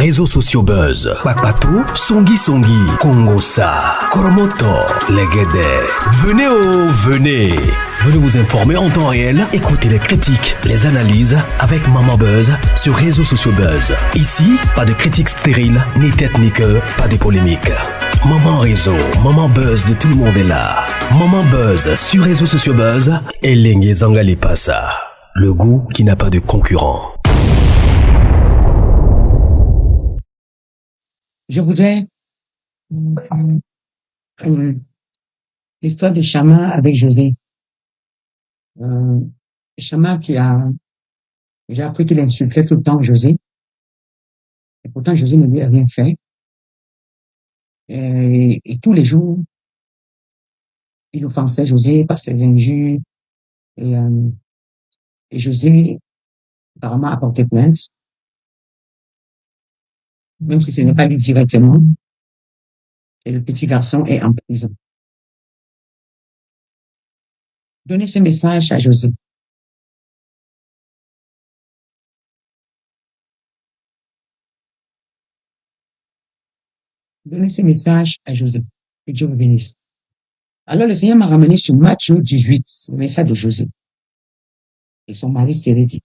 réseaux sociaux buzz. Bakpatou, Songi Songi, Kongosa, Koromoto, Legede. Venez. Venez vous informer en temps réel. Écoutez les critiques, les analyses avec Maman Buzz sur réseaux sociaux buzz. Ici, pas de critiques stériles, ni tête ni queue, pas de polémique. Maman réseau, Maman Buzz de tout le monde est là. Maman Buzz sur réseaux sociaux buzz. Et Lengue Zangali Passa. Le goût qui n'a pas de concurrent. Je voudrais l'histoire de Chama avec José. Chama j'ai appris qu'il insultait tout le temps José. Et pourtant, José ne lui a rien fait. Et tous les jours, il offensait José par ses injures. Et José, apparemment, a porté plainte. Même si ce n'est pas lui directement. Et le petit garçon est en prison. Donnez ce message à José. Donnez ce message à José. Que Dieu vous bénisse. Alors le Seigneur m'a ramené sur Matthieu 18, le message de José. Et son mari s'est dit.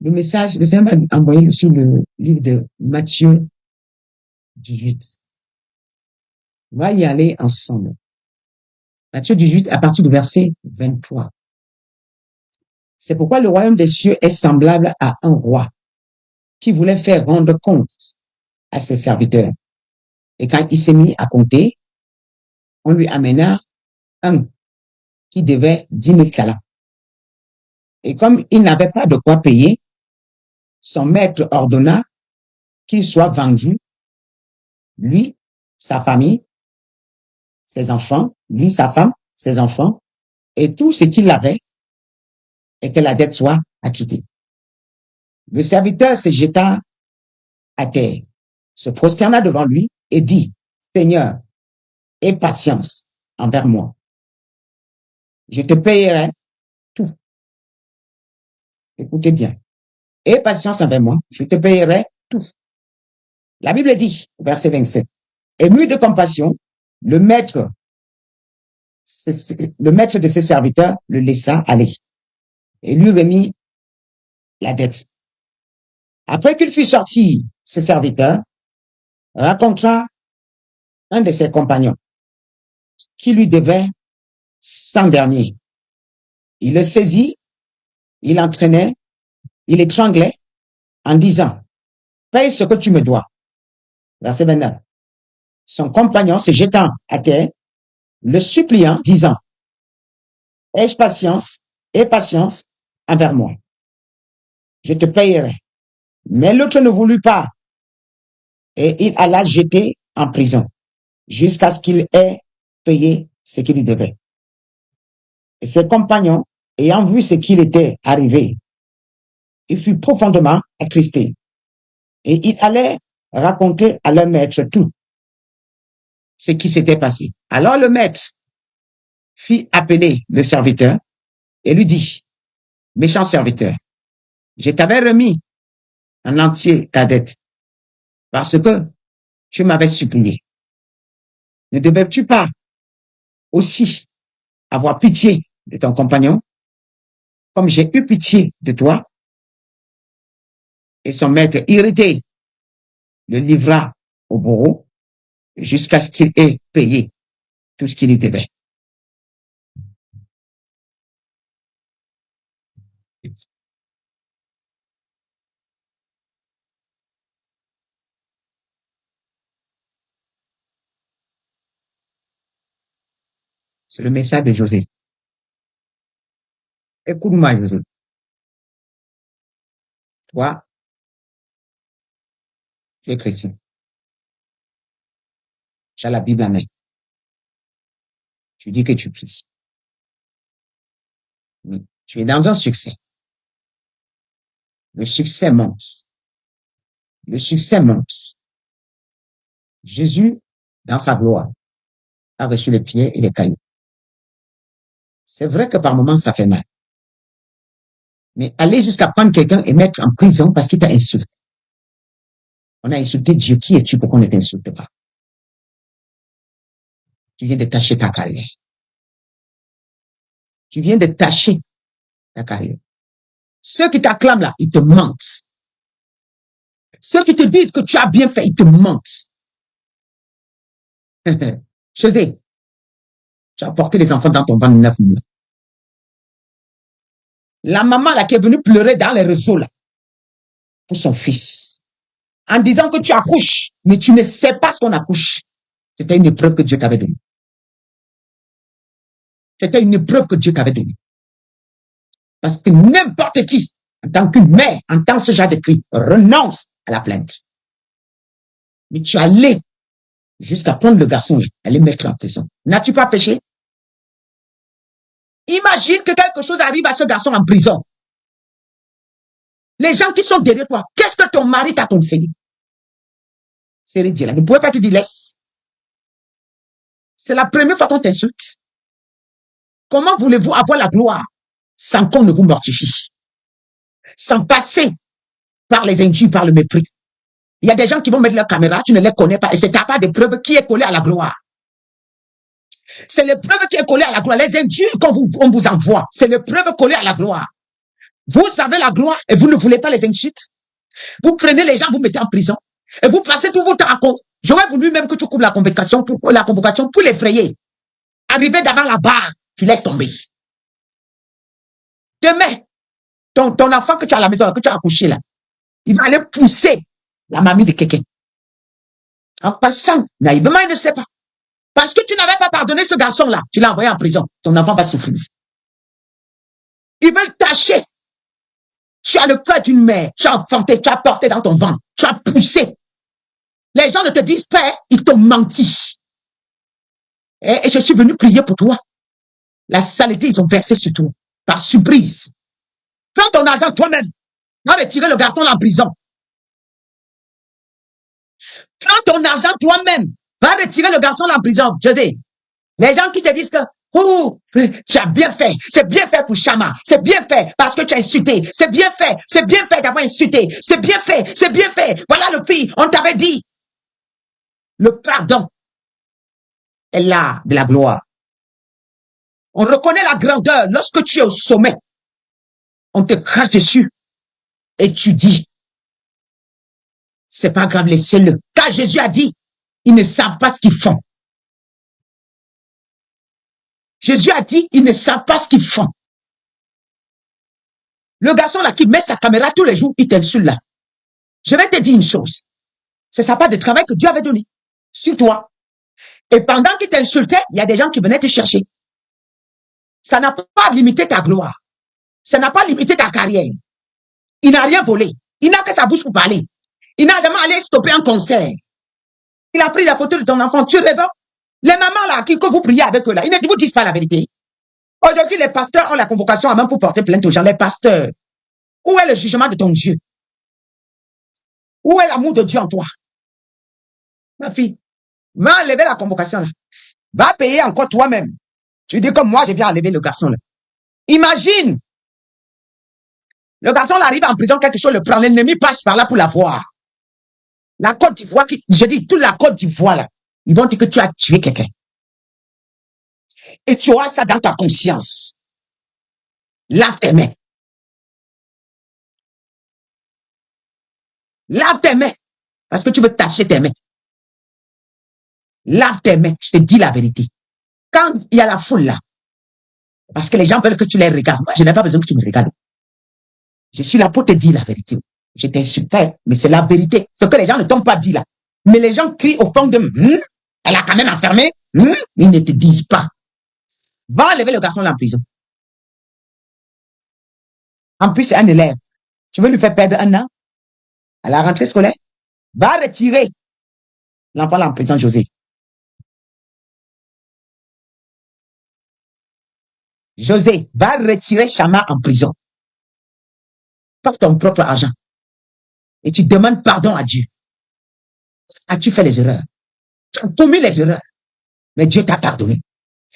Le Seigneur m'a envoyé sur le livre de Matthieu 18. On va y aller ensemble. Matthieu 18, à partir du verset 23. C'est pourquoi le royaume des cieux est semblable à un roi qui voulait faire rendre compte à ses serviteurs. Et quand il s'est mis à compter, on lui amena un qui devait 10 000 talents. Et comme il n'avait pas de quoi payer, son maître ordonna qu'il soit vendu, lui, sa famille, ses enfants, lui, sa femme, ses enfants, et tout ce qu'il avait, et que la dette soit acquittée. Le serviteur se jeta à terre, se prosterna devant lui et dit, Seigneur, aie patience envers moi. Je te payerai tout. Écoutez bien. Aie patience envers moi, je te payerai tout. La Bible dit, verset 27, ému de compassion, le maître de ses serviteurs le laissa aller et lui remit la dette. Après qu'il fut sorti, ses serviteurs rencontra un de ses compagnons qui lui devait 100 deniers. Il le saisit, il l'entraînait, il l'étranglait en disant, paye ce que tu me dois. Verset 29. Son compagnon se jetant à terre, le suppliant, disant, aie patience envers moi. Je te payerai. Mais l'autre ne voulut pas. Et il alla jeter en prison, jusqu'à ce qu'il ait payé ce qu'il lui devait. Et ses compagnons, ayant vu ce qu'il était arrivé, il fut profondément attristé. Et il allait raconter à leur maître tout ce qui s'était passé. Alors le maître fit appeler le serviteur et lui dit, méchant serviteur, je t'avais remis en entier ta dette parce que tu m'avais supplié. Ne devais-tu pas aussi avoir pitié de ton compagnon comme j'ai eu pitié de toi? Et son maître, irrité, le livra au bourreau jusqu'à ce qu'il ait payé tout ce qu'il lui devait. C'est le message de José. Écoute-moi, José. Toi, tu es chrétien. Tu as la Bible en main. Tu dis que tu pries. Mais tu es dans un succès. Le succès monte. Le succès monte. Jésus, dans sa gloire, a reçu les pieds et les cailloux. C'est vrai que par moments, ça fait mal. Mais aller jusqu'à prendre quelqu'un et mettre en prison parce qu'il t'a insulté, On a insulté Dieu. Qui es-tu pour qu'on ne t'insulte pas? Tu viens de tâcher ta carrière. Tu viens de tâcher ta carrière. Ceux qui t'acclament là, ils te mentent. Ceux qui te disent que tu as bien fait, ils te mentent. José, tu as porté les enfants dans ton ventre 9 mois. La maman là qui est venue pleurer dans les réseaux là pour son fils, en disant que tu accouches, mais tu ne sais pas ce qu'on accouche. C'était une épreuve que Dieu t'avait donnée. C'était une épreuve que Dieu t'avait donnée. Parce que n'importe qui, en tant qu'une mère, entend ce genre de cri, renonce à la plainte. Mais tu es allé jusqu'à prendre le garçon là, aller mettre en prison. N'as-tu pas péché? Imagine que quelque chose arrive à ce garçon en prison. Les gens qui sont derrière toi, qu'est-ce que ton mari t'a conseillé? C'est ridicule. Ne pouvez pas te dire laisse. C'est la première fois qu'on t'insulte. Comment voulez-vous avoir la gloire sans qu'on ne vous mortifie? Sans passer par les injures, par le mépris. Il y a des gens qui vont mettre leur caméra, tu ne les connais pas, et c'est ta part des preuves qui est collée à la gloire. C'est l'épreuve qui est collée à la gloire. Les injures qu'on vous envoie, c'est l'épreuve collée à la gloire. Vous avez la gloire et vous ne voulez pas les insultes. Vous prenez les gens, vous mettez en prison et vous passez tout votre temps à cause. J'aurais voulu même que tu coupes la convocation pour l'effrayer. Arriver devant la barre, tu laisses tomber. Demain, ton enfant que tu as à la maison, que tu as accouché là, il va aller pousser la mamie de quelqu'un. En passant, naïvement, il ne sait pas. Parce que tu n'avais pas pardonné ce garçon-là, tu l'as envoyé en prison. Ton enfant va souffrir. Ils veulent tâcher. Tu as le cœur d'une mère, tu as enfanté, tu as porté dans ton ventre, tu as poussé. Les gens ne te disent pas, ils t'ont menti. Et je suis venu prier pour toi. La saleté, ils ont versé sur toi, par surprise. Prends ton argent toi-même, va retirer le garçon en prison. Prends ton argent toi-même, va retirer le garçon en prison. Je dis, les gens qui te disent que oh, tu as bien fait, c'est bien fait pour Chama, c'est bien fait parce que tu as insulté, c'est bien fait d'avoir insulté, c'est bien fait, voilà le prix, on t'avait dit. Le pardon est là de la gloire. On reconnaît la grandeur lorsque tu es au sommet. On te crache dessus et tu dis, c'est pas grave, laissez-le. Car Jésus a dit, ils ne savent pas ce qu'ils font. Jésus a dit, ils ne savent pas ce qu'ils font. Le garçon là qui met sa caméra tous les jours, il t'insulte là. Je vais te dire une chose. C'est sa part de travail que Dieu avait donné sur toi. Et pendant qu'il t'insultait, il y a des gens qui venaient te chercher. Ça n'a pas limité ta gloire. Ça n'a pas limité ta carrière. Il n'a rien volé. Il n'a que sa bouche pour parler. Il n'a jamais allé stopper un concert. Il a pris la photo de ton enfant. Tu rêves. Les mamans là, que vous priez avec eux là, ils ne vous disent pas la vérité. Aujourd'hui, les pasteurs ont la convocation à même pour porter plainte aux gens. Les pasteurs. Où est le jugement de ton Dieu? Où est l'amour de Dieu en toi? Ma fille, va enlever la convocation là. Va payer encore toi-même. Tu dis comme moi, je viens enlever le garçon là. Imagine. Le garçon là arrive en prison, quelque chose le prend. L'ennemi passe par là pour la voir. La Côte d'Ivoire, je dis toute la Côte d'Ivoire là, ils vont dire que tu as tué quelqu'un. Et tu auras ça dans ta conscience. Lave tes mains. Lave tes mains. Parce que tu veux tâcher tes mains. Lave tes mains. Je te dis la vérité. Quand il y a la foule là, parce que les gens veulent que tu les regardes. Moi, je n'ai pas besoin que tu me regardes. Je suis là pour te dire la vérité. Je t'insulte, mais c'est la vérité. Ce que les gens ne t'ont pas dit là. Mais les gens crient au fond de elle a quand même enfermé. Ils ne te disent pas. Va enlever le garçon là en prison. En plus, c'est un élève. Tu veux lui faire perdre un an à la rentrée scolaire? Va retirer l'enfant là en prison, José. José, va retirer Chama en prison. Par ton propre argent. Et tu demandes pardon à Dieu. As-tu fait les erreurs? Tu as commis les erreurs. Mais Dieu t'a pardonné.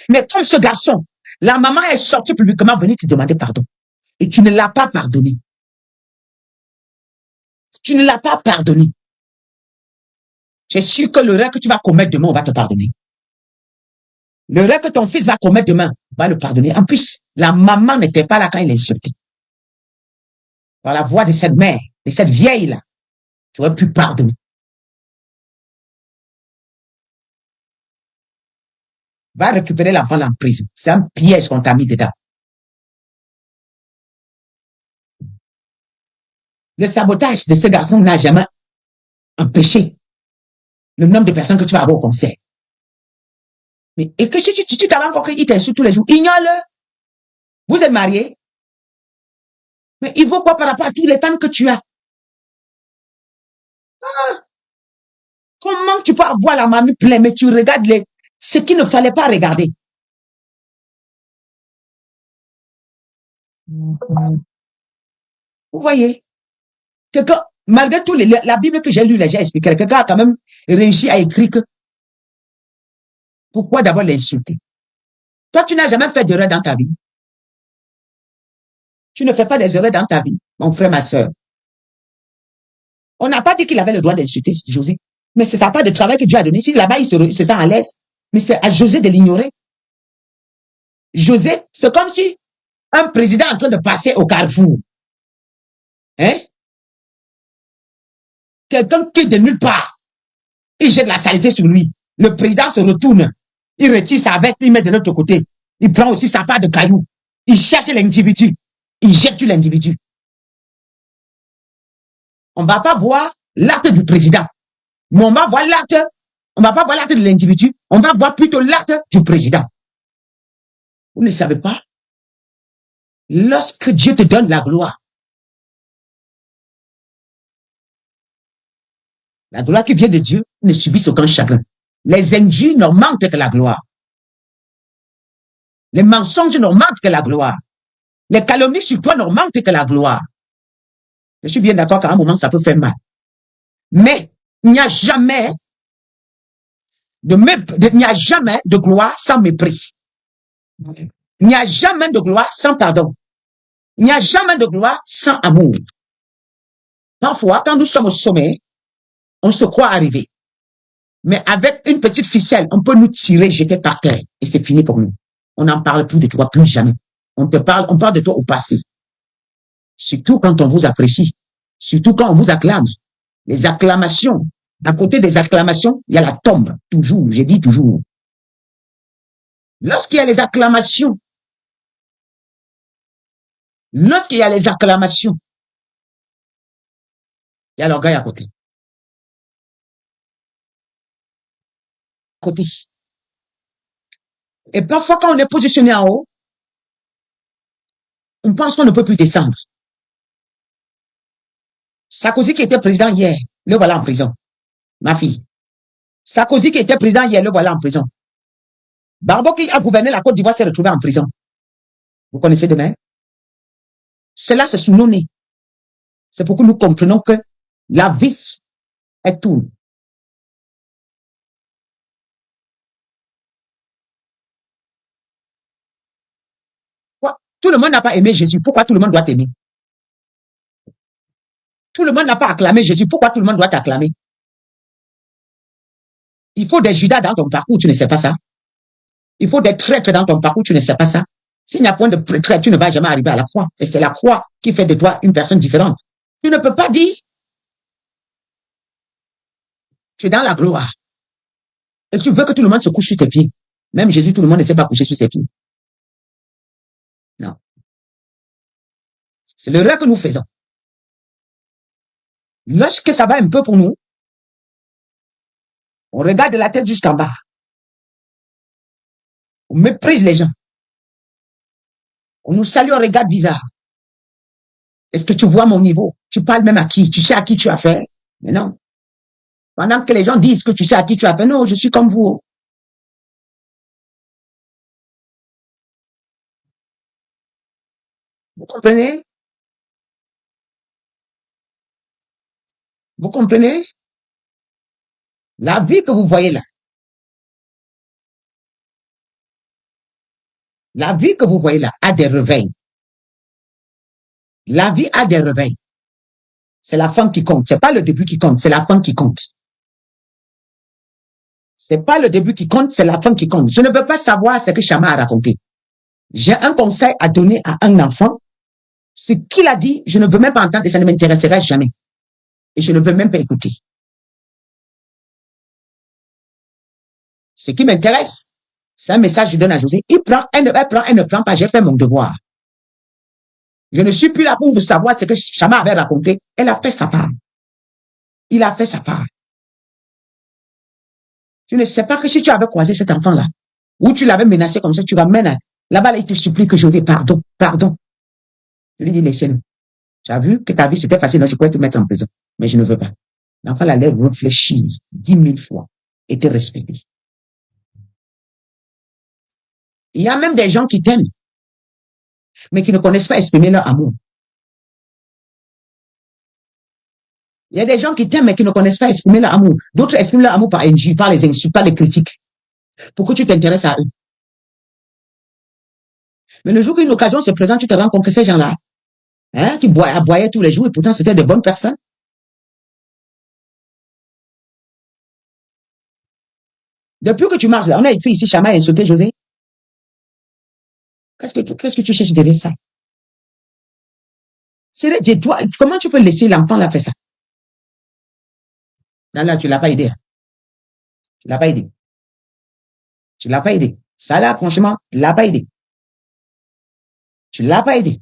Mais comme ce garçon, la maman est sortie publiquement venir te demander pardon. Et tu ne l'as pas pardonné. Tu ne l'as pas pardonné. Tu es sûr que l'erreur que tu vas commettre demain, on va te pardonner. L'erreur que ton fils va commettre demain, on va le pardonner. En plus, la maman n'était pas là quand il insultait. Par la voix de cette mère, de cette vieille-là, tu aurais pu pardonner. Va récupérer l'enfant en prison. C'est un piège qu'on t'a mis dedans. Le sabotage de ce garçon n'a jamais empêché le nombre de personnes que tu vas avoir au concert. Mais, et que si tu t'en rends compte qu'il t'insulte tous les jours, ignore-le. Vous êtes mariés. Mais il vaut quoi par rapport à tous les femmes que tu as? Ah, comment tu peux avoir la mamie pleine, mais tu regardes ce qu'il ne fallait pas regarder? Vous voyez? Quelqu'un, malgré tout, la Bible que j'ai lue, j'ai expliqué, quelqu'un a quand même réussi à écrire que pourquoi d'abord l'insulter? Toi, tu n'as jamais fait d'erreur dans ta vie. Tu ne fais pas des erreurs dans ta vie, mon frère, ma soeur. On n'a pas dit qu'il avait le droit d'insulter José. Mais c'est sa part de travail que Dieu a donné. Si là-bas, il se sent à l'aise. Mais c'est à José de l'ignorer. José, c'est comme si un président est en train de passer au carrefour. Hein? Quelqu'un qui est de nulle part. Il jette la saleté sur lui. Le président se retourne. Il retire sa veste, il met de l'autre côté. Il prend aussi sa part de cailloux. Il cherche l'individu. Il jette sur l'individu. On ne va pas voir l'acte du président. Mais on va voir l'acte, on ne va pas voir l'acte de l'individu, on va voir plutôt l'acte du président. Vous ne savez pas? Lorsque Dieu te donne la gloire qui vient de Dieu ne subissent aucun chagrin. Les injures n'en manquent que la gloire. Les mensonges n'en manquent que la gloire. Les calomnies sur toi n'en manquent que la gloire. Je suis bien d'accord qu'à un moment, ça peut faire mal. Mais il n'y a jamais de gloire sans mépris. Il n'y a jamais de gloire sans pardon. Il n'y a jamais de gloire sans amour. Parfois, quand nous sommes au sommet, on se croit arrivé. Mais avec une petite ficelle, on peut nous tirer, jeter par terre. Et c'est fini pour nous. On n'en parle plus de toi, plus jamais. On parle de toi au passé. Surtout quand on vous apprécie. Surtout quand on vous acclame. Les acclamations. À côté des acclamations, il y a la tombe. Toujours, j'ai dit toujours. Lorsqu'il y a les acclamations, il y a l'orgueil à côté. Et parfois, quand on est positionné en haut, on pense qu'on ne peut plus descendre. Sarkozy qui était président hier, le voilà en prison. Ma fille. Sarkozy qui était président hier, le voilà en prison. Barbo qui a gouverné la Côte d'Ivoire s'est retrouvé en prison. Vous connaissez demain? Cela, c'est sous nos nez. C'est pour que nous comprenions que la vie est tout. Tout le monde n'a pas aimé Jésus. Pourquoi tout le monde doit t'aimer? Tout le monde n'a pas acclamé Jésus. Pourquoi tout le monde doit t'acclamer? Il faut des Judas dans ton parcours, tu ne sais pas ça. Il faut des traîtres dans ton parcours, tu ne sais pas ça. S'il n'y a point de traître, tu ne vas jamais arriver à la croix. Et c'est la croix qui fait de toi une personne différente. Tu ne peux pas dire, tu es dans la gloire. Et tu veux que tout le monde se couche sur tes pieds. Même Jésus, tout le monde ne sait pas coucher sur ses pieds. Non. C'est l'erreur que nous faisons. Lorsque ça va un peu pour nous, on regarde de la tête jusqu'en bas. On méprise les gens. On nous salue, on regarde bizarre. Est-ce que tu vois mon niveau? Tu parles même à qui? Tu sais à qui tu as affaire? Mais non. Pendant que les gens disent que tu sais à qui tu as affaire, non, je suis comme vous. Vous comprenez? Vous comprenez? La vie que vous voyez là. La vie que vous voyez là a des réveils. La vie a des réveils. C'est la fin qui compte. C'est pas le début qui compte, c'est la fin qui compte. C'est pas le début qui compte, c'est la fin qui compte. Je ne veux pas savoir ce que Chama a raconté. J'ai un conseil à donner à un enfant. Ce qu'il a dit, je ne veux même pas entendre et ça ne m'intéresserait jamais. Et je ne veux même pas écouter. Ce qui m'intéresse, c'est un message que je donne à José. Il prend, elle ne prend pas. J'ai fait mon devoir. Je ne suis plus là pour vous savoir ce que Chama avait raconté. Elle a fait sa part. Il a fait sa part. Tu ne sais pas que si tu avais croisé cet enfant-là, ou tu l'avais menacé comme ça, tu ramènes là-bas, là, il te supplie que José, pardon, pardon. Je lui dis, laissez-nous. Tu as vu que ta vie, c'était facile, je pourrais te mettre en prison. Mais je ne veux pas. L'enfant allait réfléchir 10 000 fois et te respecter. Il y a même des gens qui t'aiment, mais qui ne connaissent pas exprimer leur amour. Il y a des gens qui t'aiment, mais qui ne connaissent pas exprimer leur amour. D'autres expriment leur amour par injures, par les insultes, par les critiques. Pourquoi tu t'intéresses à eux? Mais le jour qu'une occasion se présente, tu te rends compte que ces gens-là, qui aboyaient tous les jours, et pourtant c'était de bonnes personnes. Depuis que tu marches là, on a écrit ici, Chama a insulté José. Qu'est-ce que tu cherches derrière ça? C'est toi, comment tu peux laisser l'enfant là faire ça? Là, tu l'as pas aidé. Tu l'as pas aidé. Tu l'as pas aidé. Ça là, franchement, tu l'as pas aidé. Tu l'as pas aidé.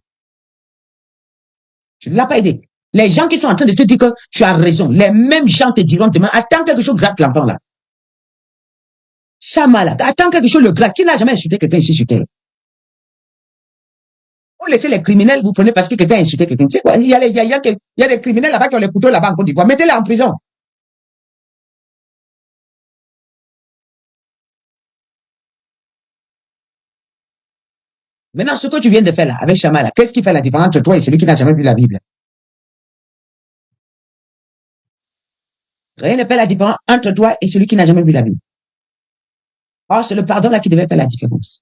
Tu ne l'as pas aidé. Les gens qui sont en train de te dire que tu as raison, les mêmes gens te diront demain, attends quelque chose, gratte l'enfant là. Chama là, attends quelque chose, le gratte. Qui n'a jamais insulté quelqu'un ici sur terre? Vous laissez les criminels, vous prenez parce que quelqu'un a insulté quelqu'un. Tu sais quoi? Il y a des criminels là-bas qui ont les couteaux là-bas en Côte d'Ivoire. Mettez-les en prison. Maintenant, ce que tu viens de faire là, avec Chama là, qu'est-ce qui fait la différence entre toi et celui qui n'a jamais vu la Bible? Rien ne fait la différence entre toi et celui qui n'a jamais vu la Bible. Oh, c'est le pardon là qui devait faire la différence.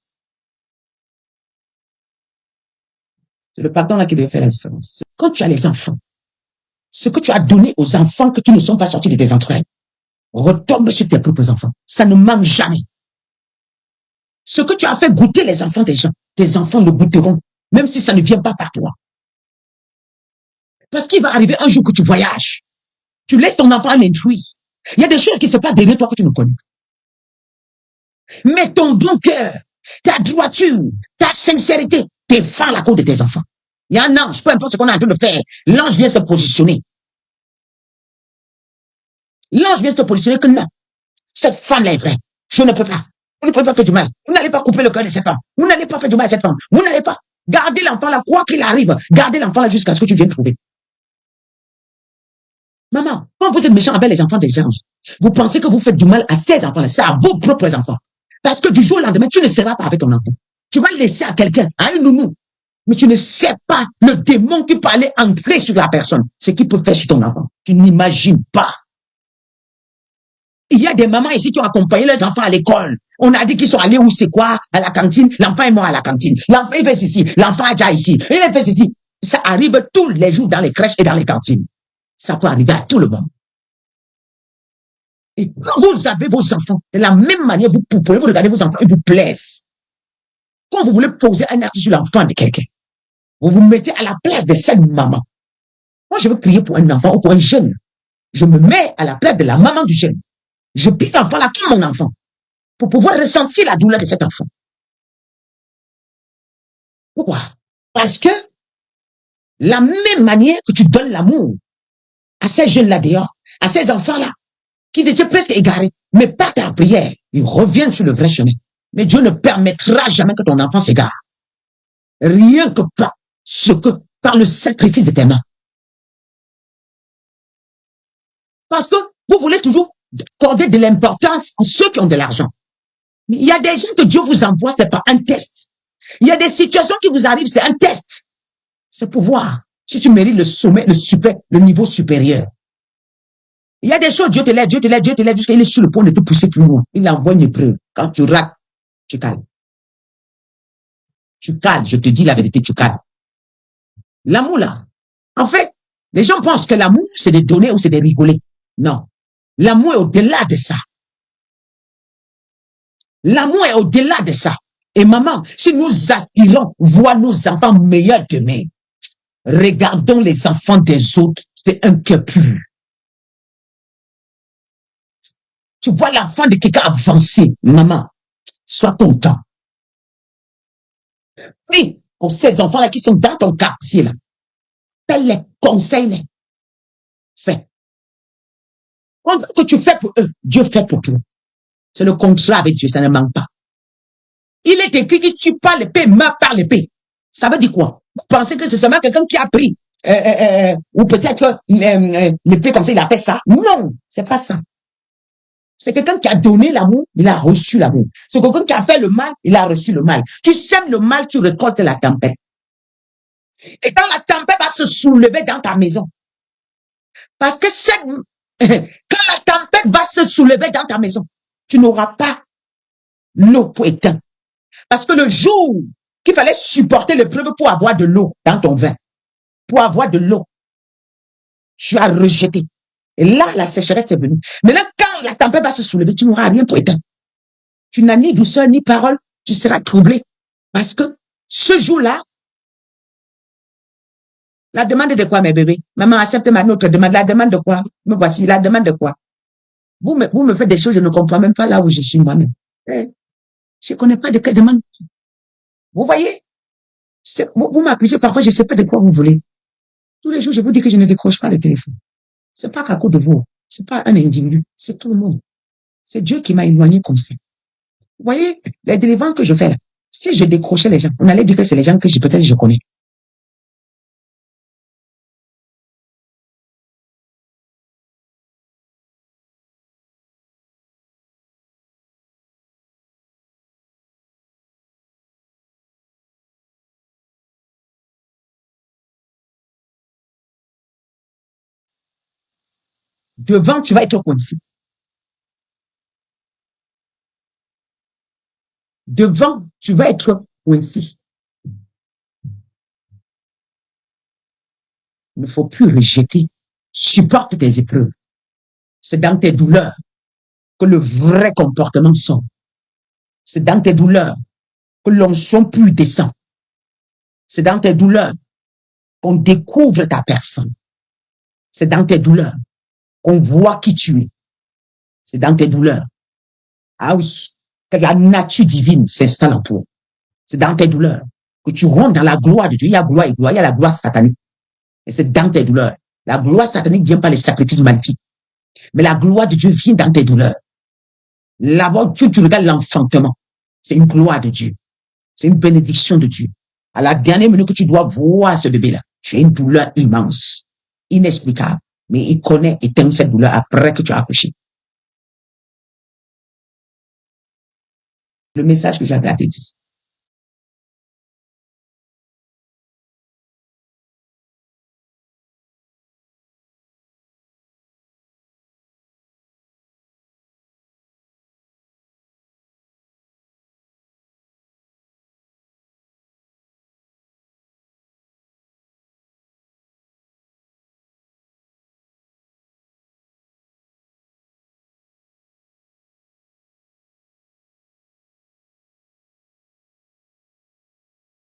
C'est le pardon là qui devait faire la différence. Quand tu as les enfants, ce que tu as donné aux enfants que qui ne sont pas sortis de tes entrailles, retombe sur tes propres enfants. Ça ne manque jamais. Ce que tu as fait goûter les enfants des gens, tes enfants le goûteront, même si ça ne vient pas par toi. Parce qu'il va arriver un jour que tu voyages. Tu laisses ton enfant l'intrus. Il y a des choses qui se passent derrière toi que tu ne connais. Mais ton bon cœur, ta droiture, ta sincérité défend la cause de tes enfants. Il y a un ange, peu importe ce qu'on est en train de faire, l'ange vient se positionner. L'ange vient se positionner que non, cette femme-là est vraie. Je ne peux pas. Vous ne pouvez pas faire du mal. Vous n'allez pas couper le cœur de cette femme. Vous n'allez pas faire du mal à cette femme. Vous n'allez pas. Gardez l'enfant là, quoi qu'il arrive. Gardez l'enfant là jusqu'à ce que tu viennes trouver. Maman, quand vous êtes méchant avec les enfants des gens, vous pensez que vous faites du mal à ces enfants-là. C'est à vos propres enfants. Parce que du jour au lendemain, tu ne seras pas avec ton enfant. Tu vas le laisser à quelqu'un, à une nounou. Mais tu ne sais pas le démon qui peut aller entrer sur la personne. Ce qu'il peut faire sur ton enfant. Tu n'imagines pas. Il y a des mamans ici qui ont accompagné leurs enfants à l'école. On a dit qu'ils sont allés où c'est quoi? À la cantine. L'enfant est mort à la cantine. L'enfant il fait ceci. L'enfant est déjà ici. Il fait ceci. Ça arrive tous les jours dans les crèches et dans les cantines. Ça peut arriver à tout le monde. Et quand vous avez vos enfants, de la même manière, vous pouvez vous regarder vos enfants et vous plaisent. Quand vous voulez poser un acte sur l'enfant de quelqu'un, vous vous mettez à la place de cette maman. Moi, je veux prier pour un enfant ou pour un jeune. Je me mets à la place de la maman du jeune. Je pique l'enfant là comme mon enfant pour pouvoir ressentir la douleur de cet enfant. Pourquoi? Parce que la même manière que tu donnes l'amour à ces jeunes-là dehors, à ces enfants-là, qui étaient presque égarés, mais par ta prière, ils reviennent sur le vrai chemin. Mais Dieu ne permettra jamais que ton enfant s'égare. Rien que par le sacrifice de tes mains. Parce que vous voulez toujours accorder de l'importance à ceux qui ont de l'argent. Mais il y a des gens que Dieu vous envoie, c'est pas un test. Il y a des situations qui vous arrivent, c'est un test. C'est pour voir si tu mérites le sommet, le niveau supérieur. Il y a des choses, Dieu te lève jusqu'à il est sur le point de te pousser plus loin. Il envoie une épreuve. Quand tu rates, tu cales. Tu cales, je te dis la vérité, tu cales. L'amour là, en fait, les gens pensent que l'amour, c'est de donner ou c'est de rigoler. Non. L'amour est au-delà de ça. L'amour est au-delà de ça. Et maman, si nous aspirons voir nos enfants meilleurs demain, regardons les enfants des autres, c'est un cœur pur. Tu vois l'enfant de quelqu'un avancer, maman, sois content. Oui, pour ces enfants-là qui sont dans ton quartier, là, fais-les, conseille-les. Fais. Que tu fais pour eux, Dieu fait pour toi. C'est le contrat avec Dieu, ça ne manque pas. Il est écrit que tu parles l'épée, meurt par l'épée. Ça veut dire quoi? Vous pensez que c'est seulement quelqu'un qui a pris, ou peut-être l'épée comme ça, il a fait ça? Non, c'est pas ça. C'est quelqu'un qui a donné l'amour, il a reçu l'amour. C'est quelqu'un qui a fait le mal, il a reçu le mal. Tu sèmes le mal, tu récoltes la tempête. Et quand la tempête va se soulever dans ta maison, parce que quand la tempête va se soulever dans ta maison, tu n'auras pas l'eau pour éteindre. Parce que le jour qu'il fallait supporter l'épreuve pour avoir de l'eau dans ton vin, pour avoir de l'eau, tu as rejeté. Et là, la sécheresse est venue. Mais là, quand la tempête va se soulever, tu n'auras rien pour éteindre. Tu n'as ni douceur, ni parole, tu seras troublé. Parce que ce jour-là, la demande de quoi, mes bébés? Maman, accepte ma autre demande. La demande de quoi? Me voici, la demande de quoi? Vous me faites des choses, je ne comprends même pas là où je suis moi-même. Je ne connais pas de quelle demande. Vous voyez? Vous m'accusez parfois, je ne sais pas de quoi vous voulez. Tous les jours, je vous dis que je ne décroche pas le téléphone. C'est pas qu'à cause de vous. C'est pas un individu. C'est tout le monde. C'est Dieu qui m'a éloigné comme ça. Vous voyez, les délivrances que je fais là, si je décrochais les gens, on allait dire que c'est les gens que peut-être je connais. Devant, tu vas être coincé. Devant, tu vas être coincé. Il ne faut plus rejeter. Supporte tes épreuves. C'est dans tes douleurs que le vrai comportement sort. C'est dans tes douleurs que l'onction pure descend. C'est dans tes douleurs qu'on découvre ta personne. C'est dans tes douleurs qu'on voit qui tu es. C'est dans tes douleurs. Ah oui, que la nature divine s'installe en toi. C'est dans tes douleurs que tu rentres dans la gloire de Dieu. Il y a gloire et gloire, il y a la gloire satanique. Et c'est dans tes douleurs. La gloire satanique vient par les sacrifices magnifiques. Mais la gloire de Dieu vient dans tes douleurs. Là-bas, tu regardes l'enfantement. C'est une gloire de Dieu. C'est une bénédiction de Dieu. À la dernière minute que tu dois voir ce bébé-là, tu as une douleur immense, inexplicable. Mais il connaît et t'aime cette douleur après que tu as accouché. Le message que j'avais à te dire.